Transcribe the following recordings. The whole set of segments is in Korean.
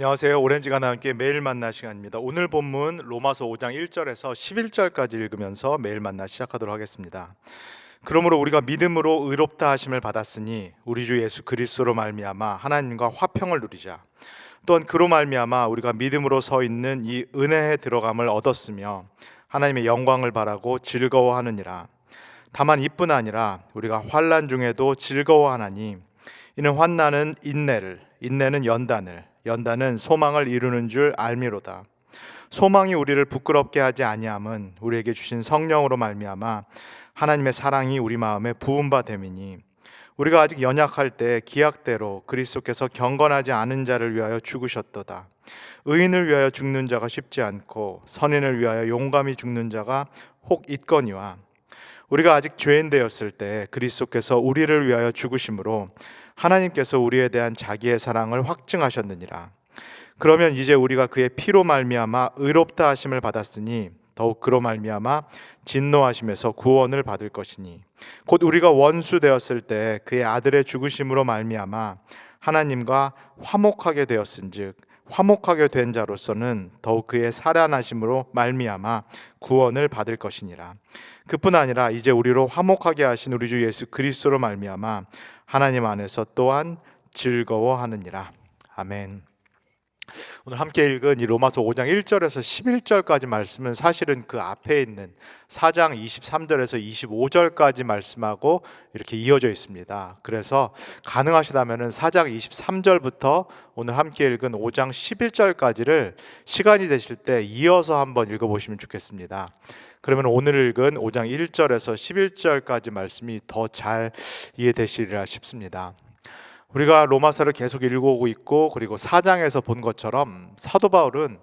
안녕하세요. 오렌지가 함께 매일 만나 시간입니다. 오늘 본문 로마서 5장 1절에서 11절까지 읽으면서 매일 만나 시작하도록 하겠습니다. 그러므로 우리가 믿음으로 의롭다 하심을 받았으니 우리 주 예수 그리스도로 말미암아 하나님과 화평을 누리자. 또한 그로 말미암아 우리가 믿음으로 서 있는 이 은혜에 들어감을 얻었으며 하나님의 영광을 바라고 즐거워하느니라. 다만 이뿐 아니라 우리가 환난 중에도 즐거워하나니 이는 환난은 인내를, 인내는 연단을, 연단은 소망을 이루는 줄 알미로다. 소망이 우리를 부끄럽게 하지 아니함은 우리에게 주신 성령으로 말미암아 하나님의 사랑이 우리 마음에 부은 바 됨이니 우리가 아직 연약할 때 기약대로 그리스도께서 경건하지 않은 자를 위하여 죽으셨도다. 의인을 위하여 죽는 자가 쉽지 않고 선인을 위하여 용감히 죽는 자가 혹 있거니와 우리가 아직 죄인 되었을 때 그리스도께서 우리를 위하여 죽으심으로 하나님께서 우리에 대한 자기의 사랑을 확증하셨느니라. 그러면 이제 우리가 그의 피로 말미암아 의롭다 하심을 받았으니 더욱 그로 말미암아 진노하심에서 구원을 받을 것이니 곧 우리가 원수 되었을 때 그의 아들의 죽으심으로 말미암아 하나님과 화목하게 되었은즉 화목하게 된 자로서는 더욱 그의 살아나심으로 말미암아 구원을 받을 것이니라. 그뿐 아니라 이제 우리로 화목하게 하신 우리 주 예수 그리스도로 말미암아 하나님 안에서 또한 즐거워하느니라. 아멘. 오늘 함께 읽은 이 로마서 5장 1절에서 11절까지 말씀은 사실은 그 앞에 있는 4장 23절에서 25절까지 말씀하고 이렇게 이어져 있습니다. 그래서 가능하시다면 4장 23절부터 오늘 함께 읽은 5장 11절까지를 시간이 되실 때 이어서 한번 읽어보시면 좋겠습니다. 그러면 오늘 읽은 5장 1절에서 11절까지 말씀이 더 잘 이해되시리라 싶습니다. 우리가 로마서를 계속 읽어오고 있고 그리고 4장에서 본 것처럼 사도 바울은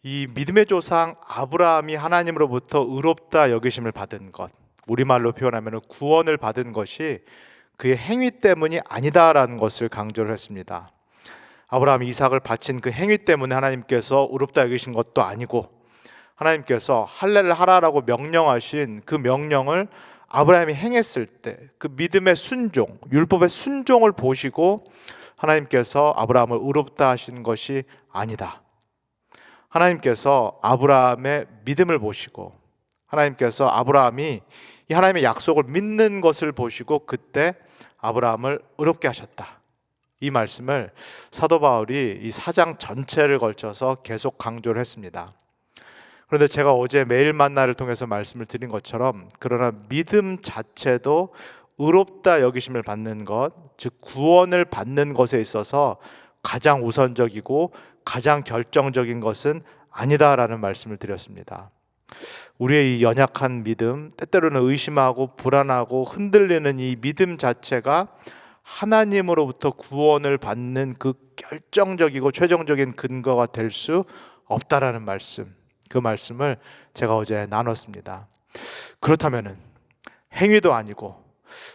이 믿음의 조상 아브라함이 하나님으로부터 의롭다 여기심을 받은 것, 우리말로 표현하면 구원을 받은 것이 그의 행위 때문이 아니다라는 것을 강조를 했습니다. 아브라함이 이삭을 바친 그 행위 때문에 하나님께서 의롭다 여기신 것도 아니고 하나님께서 할례를 하라라고 명령하신 그 명령을 아브라함이 행했을 때 그 믿음의 순종, 율법의 순종을 보시고 하나님께서 아브라함을 의롭다 하신 것이 아니다. 하나님께서 아브라함의 믿음을 보시고 하나님께서 아브라함이 이 하나님의 약속을 믿는 것을 보시고 그때 아브라함을 의롭게 하셨다. 이 말씀을 사도 바울이 이 4장 전체를 걸쳐서 계속 강조를 했습니다. 그런데 제가 어제 매일 만나를 통해서 말씀을 드린 것처럼 그러나 믿음 자체도 의롭다 여기심을 받는 것, 즉 구원을 받는 것에 있어서 가장 우선적이고 가장 결정적인 것은 아니다라는 말씀을 드렸습니다. 우리의 이 연약한 믿음, 때때로는 의심하고 불안하고 흔들리는 이 믿음 자체가 하나님으로부터 구원을 받는 그 결정적이고 최종적인 근거가 될 수 없다라는 말씀, 그 말씀을 제가 어제 나눴습니다. 그렇다면은 행위도 아니고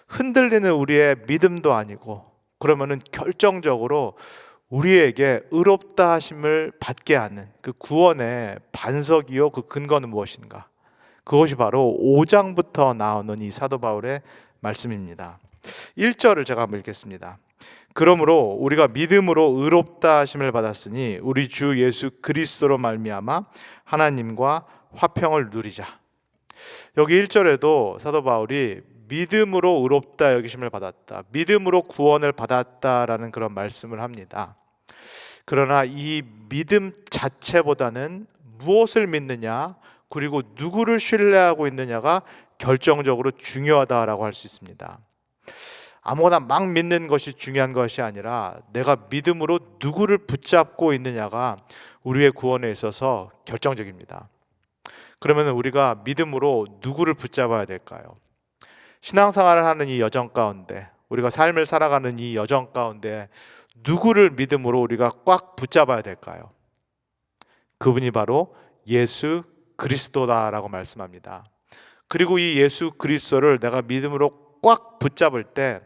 흔들리는 우리의 믿음도 아니고 그러면은 결정적으로 우리에게 의롭다 하심을 받게 하는 그 구원의 반석이요 그 근거는 무엇인가? 그것이 바로 5장부터 나오는 이 사도 바울의 말씀입니다. 1절을 제가 한번 읽겠습니다. 그러므로 우리가 믿음으로 의롭다 하심을 받았으니 우리 주 예수 그리스도로 말미암아 하나님과 화평을 누리자. 여기 1절에도 사도 바울이 믿음으로 의롭다 여기심을 받았다, 믿음으로 구원을 받았다라는 그런 말씀을 합니다. 그러나 이 믿음 자체보다는 무엇을 믿느냐 그리고 누구를 신뢰하고 있느냐가 결정적으로 중요하다라고 할 수 있습니다. 아무거나 막 믿는 것이 중요한 것이 아니라 내가 믿음으로 누구를 붙잡고 있느냐가 우리의 구원에 있어서 결정적입니다. 그러면 우리가 믿음으로 누구를 붙잡아야 될까요? 신앙생활을 하는 이 여정 가운데, 우리가 삶을 살아가는 이 여정 가운데 누구를 믿음으로 우리가 꽉 붙잡아야 될까요? 그분이 바로 예수 그리스도다라고 말씀합니다. 그리고 이 예수 그리스도를 내가 믿음으로 꽉 붙잡을 때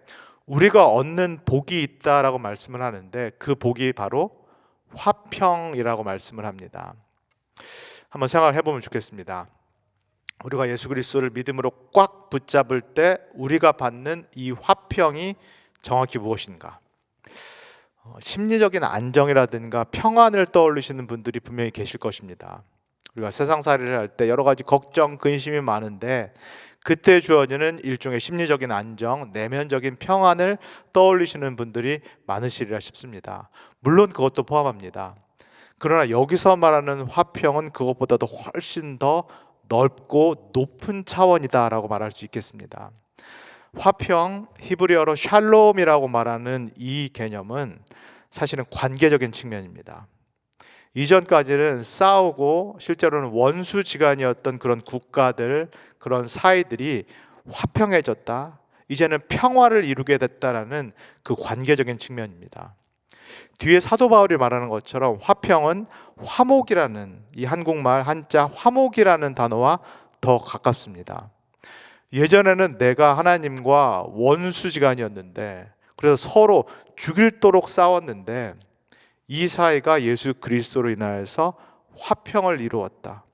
우리가 얻는 복이 있다라고 말씀을 하는데 그 복이 바로 화평이라고 말씀을 합니다. 한번 생각을 해보면 좋겠습니다. 우리가 예수 그리스도를 믿음으로 꽉 붙잡을 때 우리가 받는 이 화평이 정확히 무엇인가? 심리적인 안정이라든가 평안을 떠올리시는 분들이 분명히 계실 것입니다. 우리가 세상살이를 할 때 여러 가지 걱정, 근심이 많은데 그때 주어지는 일종의 심리적인 안정, 내면적인 평안을 떠올리시는 분들이 많으시리라 싶습니다. 물론 그것도 포함합니다. 그러나 여기서 말하는 화평은 그것보다도 훨씬 더 넓고 높은 차원이다라고 말할 수 있겠습니다. 화평, 히브리어로 샬롬이라고 말하는 이 개념은 사실은 관계적인 측면입니다. 이전까지는 싸우고 실제로는 원수지간이었던 그런 국가들, 그런 사이들이 화평해졌다, 이제는 평화를 이루게 됐다라는 그 관계적인 측면입니다. 뒤에 사도 바울이 말하는 것처럼 화평은 화목이라는, 이 한국말 한자 화목이라는 단어와 더 가깝습니다. 예전에는 내가 하나님과 원수지간이었는데, 그래서 서로 죽일도록 싸웠는데 이 사이가 예수 그리스도로 인하여서 화평을 이루었다.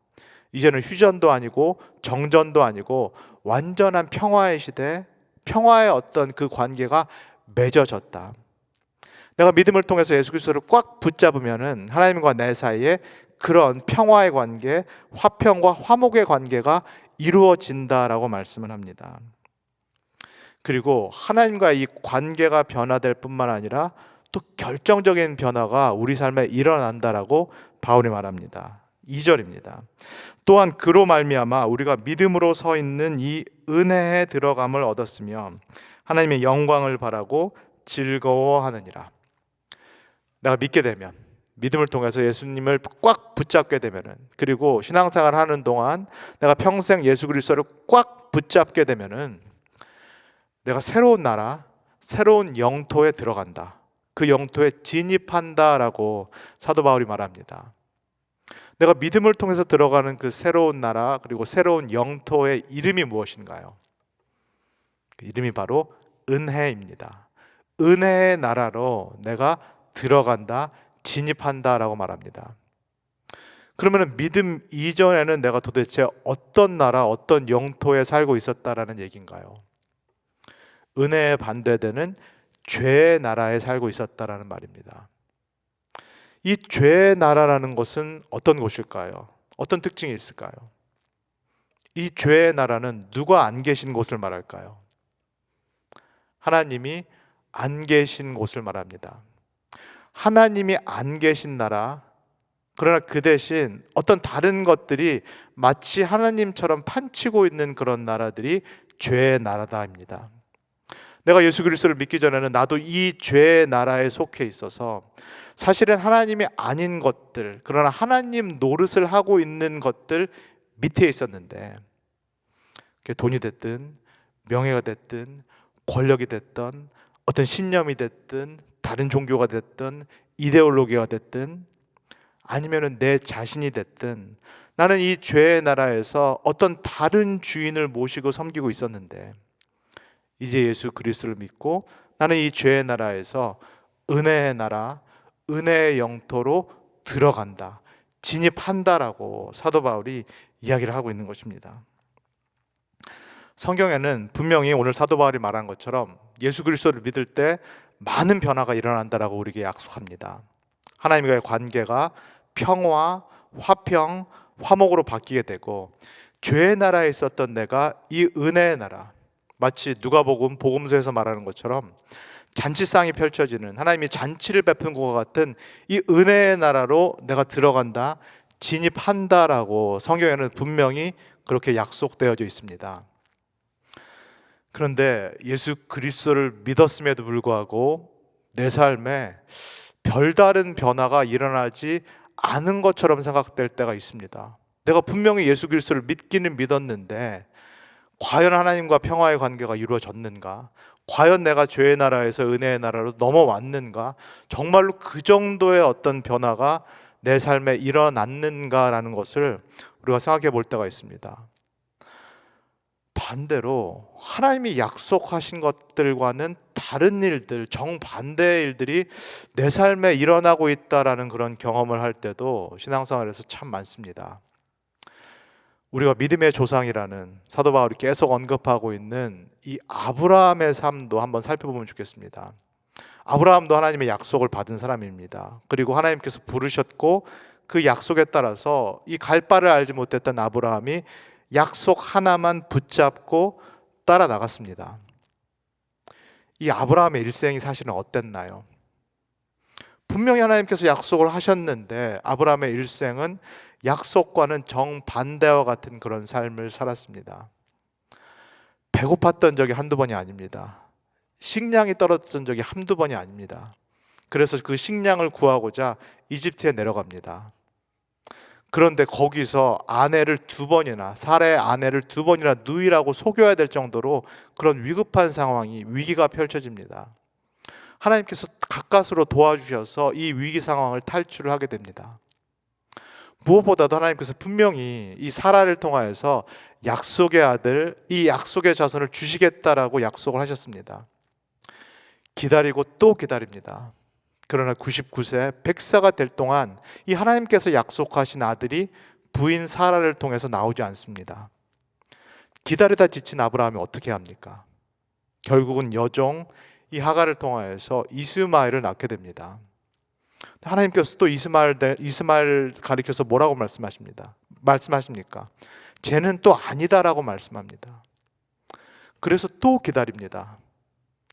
이제는 휴전도 아니고 정전도 아니고 완전한 평화의 시대, 평화의 어떤 그 관계가 맺어졌다. 내가 믿음을 통해서 예수 그리스도를 꽉 붙잡으면은 하나님과 내 사이에 그런 평화의 관계, 화평과 화목의 관계가 이루어진다라고 말씀을 합니다. 그리고 하나님과 이 관계가 변화될 뿐만 아니라 또 결정적인 변화가 우리 삶에 일어난다라고 바울이 말합니다. 2절입니다. 또한 그로 말미암아 우리가 믿음으로 서 있는 이 은혜에 들어감을 얻었으며 하나님의 영광을 바라고 즐거워하느니라. 내가 믿게 되면, 믿음을 통해서 예수님을 꽉 붙잡게 되면은, 그리고 신앙생활을 하는 동안 내가 평생 예수 그리스도를 꽉 붙잡게 되면은 내가 새로운 나라, 새로운 영토에 들어간다. 그 영토에 진입한다라고 사도 바울이 말합니다. 내가 믿음을 통해서 들어가는 그 새로운 나라, 그리고 새로운 영토의 이름이 무엇인가요? 그 이름이 바로 은혜입니다. 은혜의 나라로 내가 들어간다, 진입한다라고 말합니다. 그러면 믿음 이전에는 내가 도대체 어떤 나라, 어떤 영토에 살고 있었다라는 얘기인가요? 은혜에 반대되는 죄의 나라에 살고 있었다라는 말입니다. 이 죄의 나라라는 것은 어떤 곳일까요? 어떤 특징이 있을까요? 이 죄의 나라는 누가 안 계신 곳을 말할까요? 하나님이 안 계신 곳을 말합니다. 하나님이 안 계신 나라, 그러나 그 대신 어떤 다른 것들이 마치 하나님처럼 판치고 있는 그런 나라들이 죄의 나라다입니다. 내가 예수 그리스도를 믿기 전에는 나도 이 죄의 나라에 속해 있어서 사실은 하나님이 아닌 것들, 그러나 하나님 노릇을 하고 있는 것들 밑에 있었는데, 그게 돈이 됐든 명예가 됐든 권력이 됐든 어떤 신념이 됐든 다른 종교가 됐든 이데올로기가 됐든 아니면은 내 자신이 됐든 나는 이 죄의 나라에서 어떤 다른 주인을 모시고 섬기고 있었는데, 이제 예수 그리스도를 믿고 나는 이 죄의 나라에서 은혜의 나라, 은혜의 영토로 들어간다, 진입한다라고 사도 바울이 이야기를 하고 있는 것입니다. 성경에는 분명히 오늘 사도 바울이 말한 것처럼 예수 그리스도를 믿을 때 많은 변화가 일어난다라고 우리에게 약속합니다. 하나님과의 관계가 평화, 화평, 화목으로 바뀌게 되고, 죄의 나라에 있었던 내가 이 은혜의 나라, 마치 누가복음 복음서에서 말하는 것처럼 잔치상이 펼쳐지는, 하나님이 잔치를 베푸는 것과 같은 이 은혜의 나라로 내가 들어간다, 진입한다라고 성경에는 분명히 그렇게 약속되어져 있습니다. 그런데 예수 그리스도를 믿었음에도 불구하고 내 삶에 별다른 변화가 일어나지 않은 것처럼 생각될 때가 있습니다. 내가 분명히 예수 그리스도를 믿기는 믿었는데 과연 하나님과 평화의 관계가 이루어졌는가? 과연 내가 죄의 나라에서 은혜의 나라로 넘어왔는가? 정말로 그 정도의 어떤 변화가 내 삶에 일어났는가라는 것을 우리가 생각해 볼 때가 있습니다. 반대로 하나님이 약속하신 것들과는 다른 일들, 정반대의 일들이 내 삶에 일어나고 있다라는 그런 경험을 할 때도 신앙생활에서 참 많습니다. 우리가 믿음의 조상이라는 사도 바울이 계속 언급하고 있는 이 아브라함의 삶도 한번 살펴보면 좋겠습니다. 아브라함도 하나님의 약속을 받은 사람입니다. 그리고 하나님께서 부르셨고 그 약속에 따라서 이 갈 바를 알지 못했던 아브라함이 약속 하나만 붙잡고 따라 나갔습니다. 이 아브라함의 일생이 사실은 어땠나요? 분명히 하나님께서 약속을 하셨는데 아브라함의 일생은 약속과는 정반대와 같은 그런 삶을 살았습니다. 배고팠던 적이 한두 번이 아닙니다. 식량이 떨어졌던 적이 한두 번이 아닙니다. 그래서 그 식량을 구하고자 이집트에 내려갑니다. 그런데 거기서 아내를 두 번이나, 살해 아내를 두 번이나 누이라고 속여야 될 정도로 그런 위급한 상황이, 위기가 펼쳐집니다. 하나님께서 가까스로 도와주셔서 이 위기 상황을 탈출을 하게 됩니다. 무엇보다도 하나님께서 분명히 이 사라를 통하여서 약속의 아들, 이 약속의 자손을 주시겠다라고 약속을 하셨습니다. 기다리고 또 기다립니다. 그러나 99세 100세가 될 동안 이 하나님께서 약속하신 아들이 부인 사라를 통해서 나오지 않습니다. 기다리다 지친 아브라함이 어떻게 합니까? 결국은 여종 이 하갈을 통하여서 이스마엘을 낳게 됩니다. 하나님께서 또 이스마엘 가리켜서 뭐라고 말씀하십니까? 쟤는 또 아니다라고 말씀합니다. 그래서 또 기다립니다.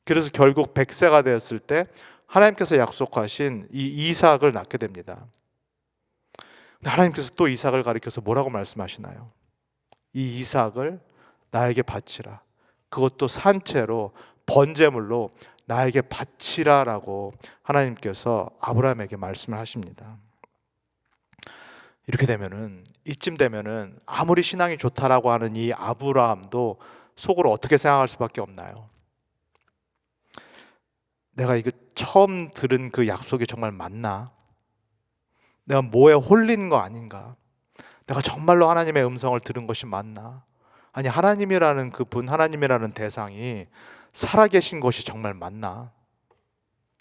그래서 결국 100세가 되었을 때 하나님께서 약속하신 이 이삭을 낳게 됩니다. 하나님께서 또 이삭을 가리켜서 뭐라고 말씀하시나요? 이 이삭을 나에게 바치라. 그것도 산채로 번제물로 나에게 바치라라고 하나님께서 아브라함에게 말씀을 하십니다. 이렇게 되면은, 이쯤 되면은 아무리 신앙이 좋다라고 하는 이 아브라함도 속으로 어떻게 생각할 수밖에 없나요? 내가 이거 처음 들은 그 약속이 정말 맞나? 내가 뭐에 홀린 거 아닌가? 내가 정말로 하나님의 음성을 들은 것이 맞나? 아니, 하나님이라는 그분, 하나님이라는 대상이 살아계신 것이 정말 맞나?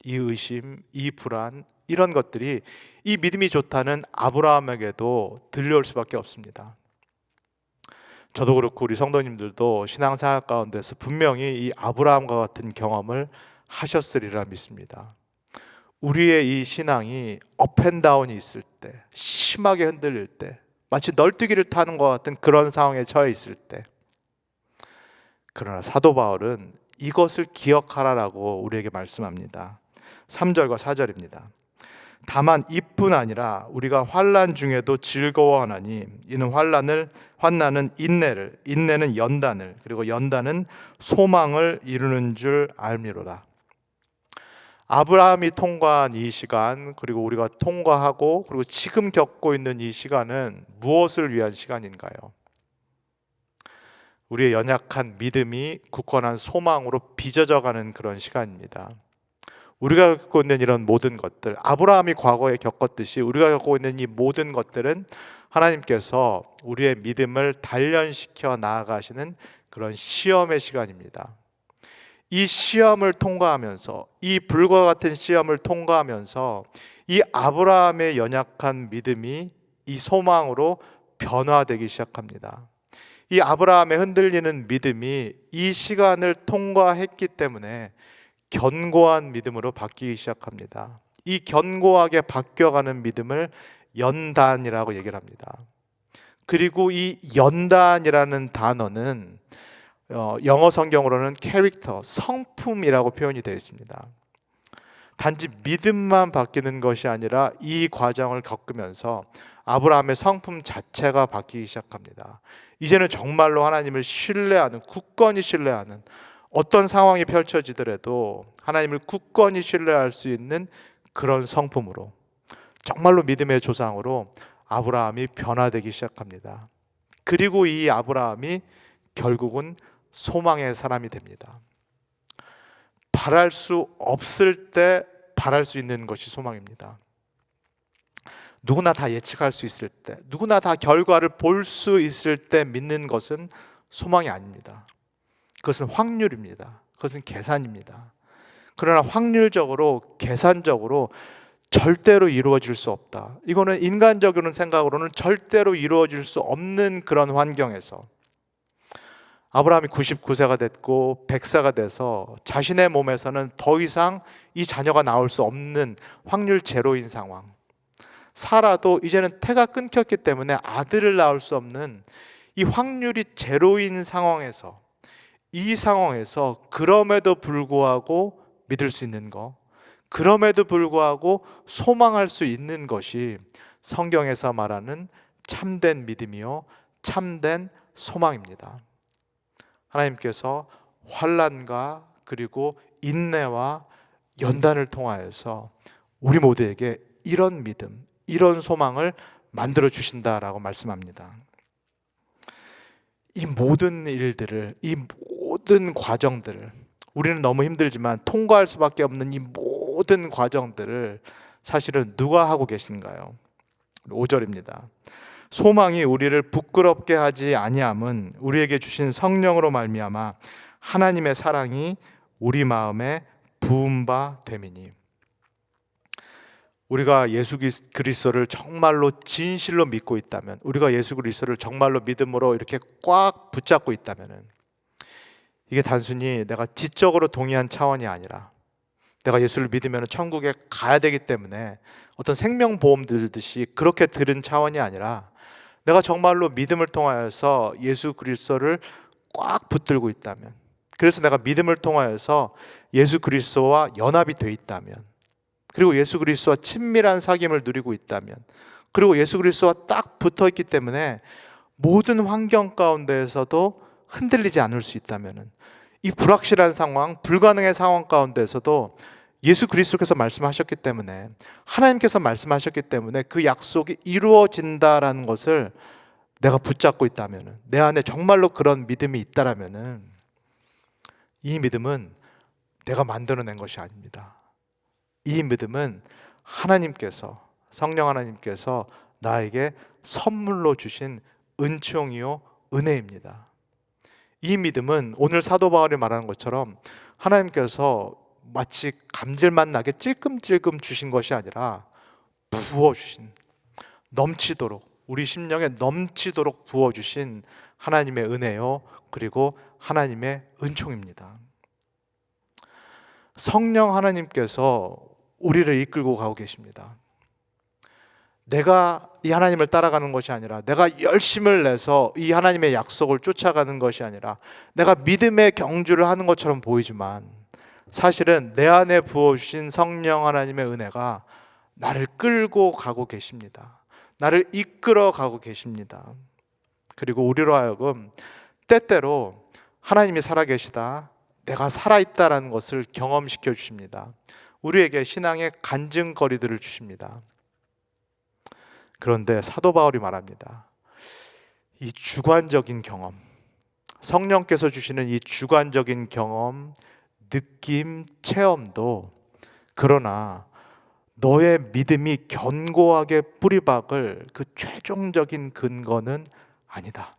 이 의심, 이 불안, 이런 것들이 이 믿음이 좋다는 아브라함에게도 들려올 수밖에 없습니다. 저도 그렇고 우리 성도님들도 신앙생활 가운데서 분명히 이 아브라함과 같은 경험을 하셨으리라 믿습니다. 우리의 이 신앙이 업앤다운이 있을 때, 심하게 흔들릴 때, 마치 널뛰기를 타는 것 같은 그런 상황에 처해 있을 때, 그러나 사도 바울은 이것을 기억하라라고 우리에게 말씀합니다. 3절과 4절입니다. 다만 이뿐 아니라 우리가 환난 중에도 즐거워하나니 이는 환난은 인내를, 인내는 연단을, 그리고 연단은 소망을 이루는 줄 알미로다. 아브라함이 통과한 이 시간, 그리고 우리가 통과하고 그리고 지금 겪고 있는 이 시간은 무엇을 위한 시간인가요? 우리의 연약한 믿음이 굳건한 소망으로 빚어져가는 그런 시간입니다. 우리가 겪고 있는 이런 모든 것들, 아브라함이 과거에 겪었듯이 우리가 겪고 있는 이 모든 것들은 하나님께서 우리의 믿음을 단련시켜 나아가시는 그런 시험의 시간입니다. 이 시험을 통과하면서, 이 불과 같은 시험을 통과하면서 이 아브라함의 연약한 믿음이 이 소망으로 변화되기 시작합니다. 이 아브라함의 흔들리는 믿음이 이 시간을 통과했기 때문에 견고한 믿음으로 바뀌기 시작합니다. 이 견고하게 바뀌어가는 믿음을 연단이라고 얘기를 합니다. 그리고 이 연단이라는 단어는 영어 성경으로는 캐릭터, 성품이라고 표현이 되어 있습니다. 단지 믿음만 바뀌는 것이 아니라 이 과정을 겪으면서 아브라함의 성품 자체가 바뀌기 시작합니다. 이제는 정말로 하나님을 신뢰하는, 굳건히 신뢰하는, 어떤 상황이 펼쳐지더라도 하나님을 굳건히 신뢰할 수 있는 그런 성품으로, 정말로 믿음의 조상으로 아브라함이 변화되기 시작합니다. 그리고 이 아브라함이 결국은 소망의 사람이 됩니다. 바랄 수 없을 때 바랄 수 있는 것이 소망입니다. 누구나 다 예측할 수 있을 때, 누구나 다 결과를 볼 수 있을 때 믿는 것은 소망이 아닙니다. 그것은 확률입니다. 그것은 계산입니다. 그러나 확률적으로, 계산적으로 절대로 이루어질 수 없다. 이거는 인간적인 생각으로는 절대로 이루어질 수 없는 그런 환경에서 아브라함이 99세가 됐고 100세가 돼서 자신의 몸에서는 더 이상 이 자녀가 나올 수 없는 확률 제로인 상황. 사라도 이제는 태가 끊겼기 때문에 아들을 낳을 수 없는 이 확률이 제로인 상황에서, 이 상황에서 그럼에도 불구하고 믿을 수 있는 것, 그럼에도 불구하고 소망할 수 있는 것이 성경에서 말하는 참된 믿음이요 참된 소망입니다. 하나님께서 환난과 그리고 인내와 연단을 통하여서 우리 모두에게 이런 믿음, 이런 소망을 만들어 주신다라고 말씀합니다. 이 모든 일들을, 이 모든 과정들을, 우리는 너무 힘들지만 통과할 수밖에 없는 이 모든 과정들을 사실은 누가 하고 계신가요? 5절입니다. 소망이 우리를 부끄럽게 하지 아니함은 우리에게 주신 성령으로 말미암아 하나님의 사랑이 우리 마음에 부은 바 됨이니. 우리가 예수 그리스도를 정말로 진실로 믿고 있다면, 우리가 예수 그리스도를 정말로 믿음으로 이렇게 꽉 붙잡고 있다면, 이게 단순히 내가 지적으로 동의한 차원이 아니라 내가 예수를 믿으면 천국에 가야 되기 때문에 어떤 생명보험 들듯이 그렇게 들은 차원이 아니라 내가 정말로 믿음을 통하여서 예수 그리스도를 꽉 붙들고 있다면, 그래서 내가 믿음을 통하여서 예수 그리스도와 연합이 돼 있다면, 그리고 예수 그리스도와 친밀한 사귐을 누리고 있다면, 그리고 예수 그리스도와 딱 붙어 있기 때문에 모든 환경 가운데에서도 흔들리지 않을 수 있다면, 이 불확실한 상황, 불가능한 상황 가운데에서도 예수 그리스도께서 말씀하셨기 때문에, 하나님께서 말씀하셨기 때문에 그 약속이 이루어진다라는 것을 내가 붙잡고 있다면, 내 안에 정말로 그런 믿음이 있다라면, 이 믿음은 내가 만들어낸 것이 아닙니다. 이 믿음은 하나님께서, 성령 하나님께서 나에게 선물로 주신 은총이요 은혜입니다. 이 믿음은 오늘 사도 바울이 말하는 것처럼 하나님께서 마치 감질맛 나게 찔끔찔끔 주신 것이 아니라 부어주신, 넘치도록, 우리 심령에 넘치도록 부어주신 하나님의 은혜요 그리고 하나님의 은총입니다. 성령 하나님께서 우리를 이끌고 가고 계십니다. 내가 이 하나님을 따라가는 것이 아니라, 내가 열심을 내서 이 하나님의 약속을 쫓아가는 것이 아니라, 내가 믿음의 경주를 하는 것처럼 보이지만 사실은 내 안에 부어주신 성령 하나님의 은혜가 나를 끌고 가고 계십니다. 나를 이끌어 가고 계십니다. 그리고 우리로 하여금 때때로 하나님이 살아계시다, 내가 살아있다라는 것을 경험시켜 주십니다. 우리에게 신앙의 간증거리들을 주십니다. 그런데 사도 바울이 말합니다. 이 주관적인 경험, 성령께서 주시는 이 주관적인 경험, 느낌, 체험도, 그러나 너의 믿음이 견고하게 뿌리박을 그 최종적인 근거는 아니다.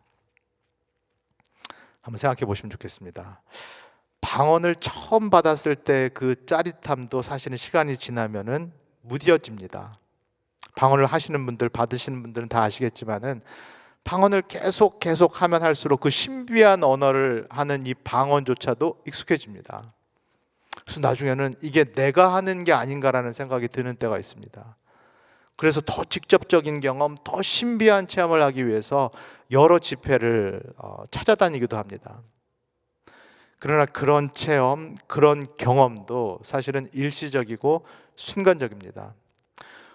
한번 생각해 보시면 좋겠습니다. 방언을 처음 받았을 때 그 짜릿함도 사실은 시간이 지나면은 무뎌집니다. 방언을 하시는 분들, 받으시는 분들은 다 아시겠지만은 방언을 계속 하면 할수록 그 신비한 언어를 하는 이 방언조차도 익숙해집니다. 그래서 나중에는 이게 내가 하는 게 아닌가라는 생각이 드는 때가 있습니다. 그래서 더 직접적인 경험, 더 신비한 체험을 하기 위해서 여러 집회를 찾아다니기도 합니다. 그러나 그런 체험, 그런 경험도 사실은 일시적이고 순간적입니다.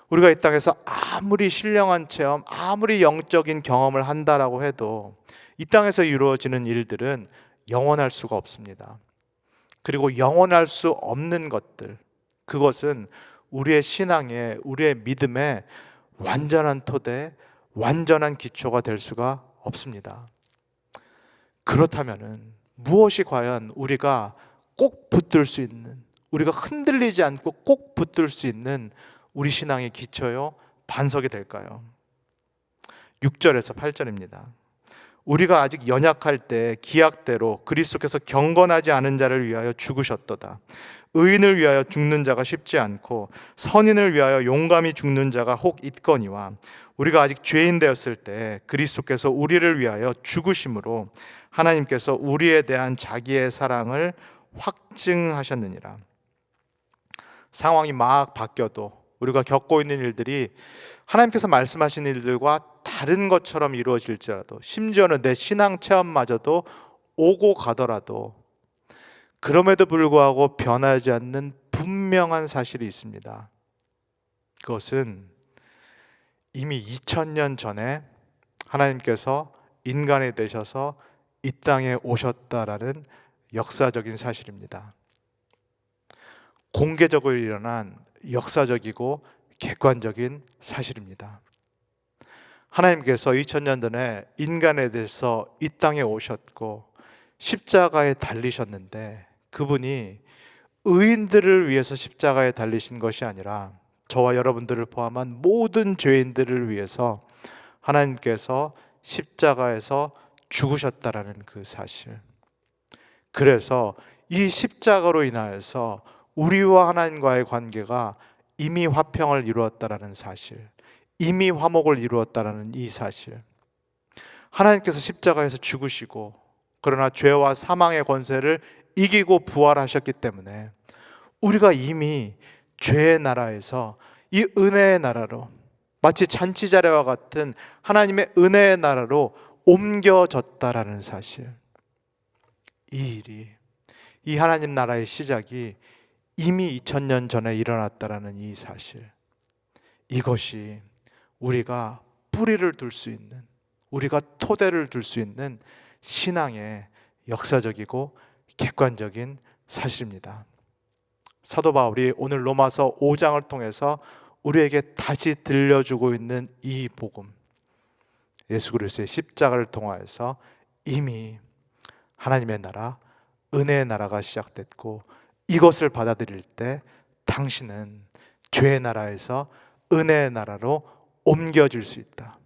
우리가 이 땅에서 아무리 신령한 체험, 아무리 영적인 경험을 한다라고 해도 이 땅에서 이루어지는 일들은 영원할 수가 없습니다. 그리고 영원할 수 없는 것들, 그것은 우리의 신앙에, 우리의 믿음에 완전한 토대, 완전한 기초가 될 수가 없습니다. 그렇다면은 무엇이 과연 우리가 꼭 붙들 수 있는, 우리가 흔들리지 않고 꼭 붙들 수 있는 우리 신앙의 기초요, 반석이 될까요? 6절에서 8절입니다. 우리가 아직 연약할 때 기약대로 그리스도께서 경건하지 않은 자를 위하여 죽으셨도다. 의인을 위하여 죽는 자가 쉽지 않고 선인을 위하여 용감히 죽는 자가 혹 있거니와, 우리가 아직 죄인 되었을 때 그리스도께서 우리를 위하여 죽으심으로 하나님께서 우리에 대한 자기의 사랑을 확증하셨느니라. 상황이 막 바뀌어도 우리가 겪고 있는 일들이 하나님께서 말씀하신 일들과 다른 것처럼 이루어질지라도, 심지어는 내 신앙 체험마저도 오고 가더라도, 그럼에도 불구하고 변하지 않는 분명한 사실이 있습니다. 그것은 이미 2000년 전에 하나님께서 인간이 되셔서 이 땅에 오셨다라는 역사적인 사실입니다. 공개적으로 일어난 역사적이고 객관적인 사실입니다. 하나님께서 2000년 전에 인간에 대해서 이 땅에 오셨고 십자가에 달리셨는데, 그분이 의인들을 위해서 십자가에 달리신 것이 아니라 저와 여러분들을 포함한 모든 죄인들을 위해서 하나님께서 십자가에서 죽으셨다라는 그 사실. 그래서 이 십자가로 인하여서 우리와 하나님과의 관계가 이미 화평을 이루었다라는 사실, 이미 화목을 이루었다라는 이 사실. 하나님께서 십자가에서 죽으시고, 그러나 죄와 사망의 권세를 이기고 부활하셨기 때문에 우리가 이미 죄의 나라에서 이 은혜의 나라로, 마치 잔치자리와 같은 하나님의 은혜의 나라로 옮겨졌다라는 사실. 이 일이, 이 하나님 나라의 시작이 이미 2000년 전에 일어났다라는 이 사실, 이것이 우리가 뿌리를 둘 수 있는, 우리가 토대를 둘 수 있는 신앙의 역사적이고 객관적인 사실입니다. 사도 바울이 오늘 로마서 5장을 통해서 우리에게 다시 들려주고 있는 이 복음, 예수 그리스도의 십자가를 통하여서 이미 하나님의 나라, 은혜의 나라가 시작됐고, 이것을 받아들일 때 당신은 죄의 나라에서 은혜의 나라로 옮겨질 수 있다.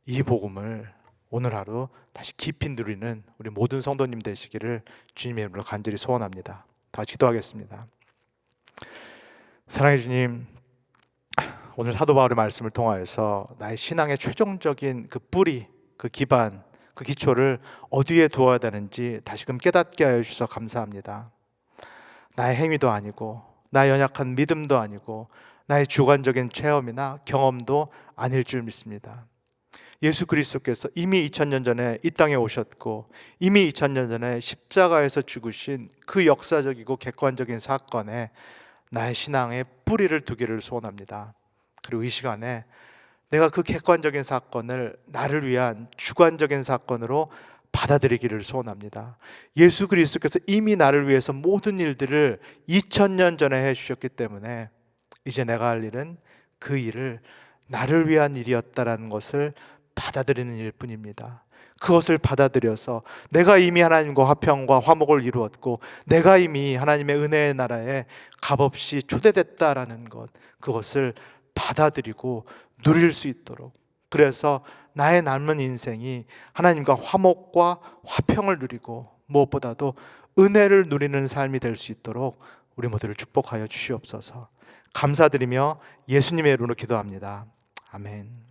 이 복음을 오늘 하루 다시 깊이 누리는 우리 모든 성도님 되시기를 주님의 이름으로 간절히 소원합니다. 다 기도하겠습니다. 사랑해 주님, 오늘 사도 바울의 말씀을 통하여서 나의 신앙의 최종적인 그 뿌리, 그 기반, 그 기초를 어디에 두어야 되는지 다시금 깨닫게 하여 주셔서 감사합니다. 나의 행위도 아니고, 나의 연약한 믿음도 아니고, 나의 주관적인 체험이나 경험도 아닐 줄 믿습니다. 예수 그리스도께서 이미 2000년 전에 이 땅에 오셨고, 이미 2000년 전에 십자가에서 죽으신 그 역사적이고 객관적인 사건에 나의 신앙의 뿌리를 두기를 소원합니다. 그리고 이 시간에 내가 그 객관적인 사건을 나를 위한 주관적인 사건으로 받아들이기를 소원합니다. 예수 그리스도께서 이미 나를 위해서 모든 일들을 2000년 전에 해주셨기 때문에 이제 내가 할 일은 그 일을 나를 위한 일이었다라는 것을 받아들이는 일뿐입니다. 그것을 받아들여서 내가 이미 하나님과 화평과 화목을 이루었고, 내가 이미 하나님의 은혜의 나라에 값없이 초대됐다라는 것, 그것을 받아들이고 누릴 수 있도록, 그래서 나의 남은 인생이 하나님과 화목과 화평을 누리고 무엇보다도 은혜를 누리는 삶이 될 수 있도록 우리 모두를 축복하여 주시옵소서. 감사드리며 예수님의 이름으로 기도합니다. 아멘.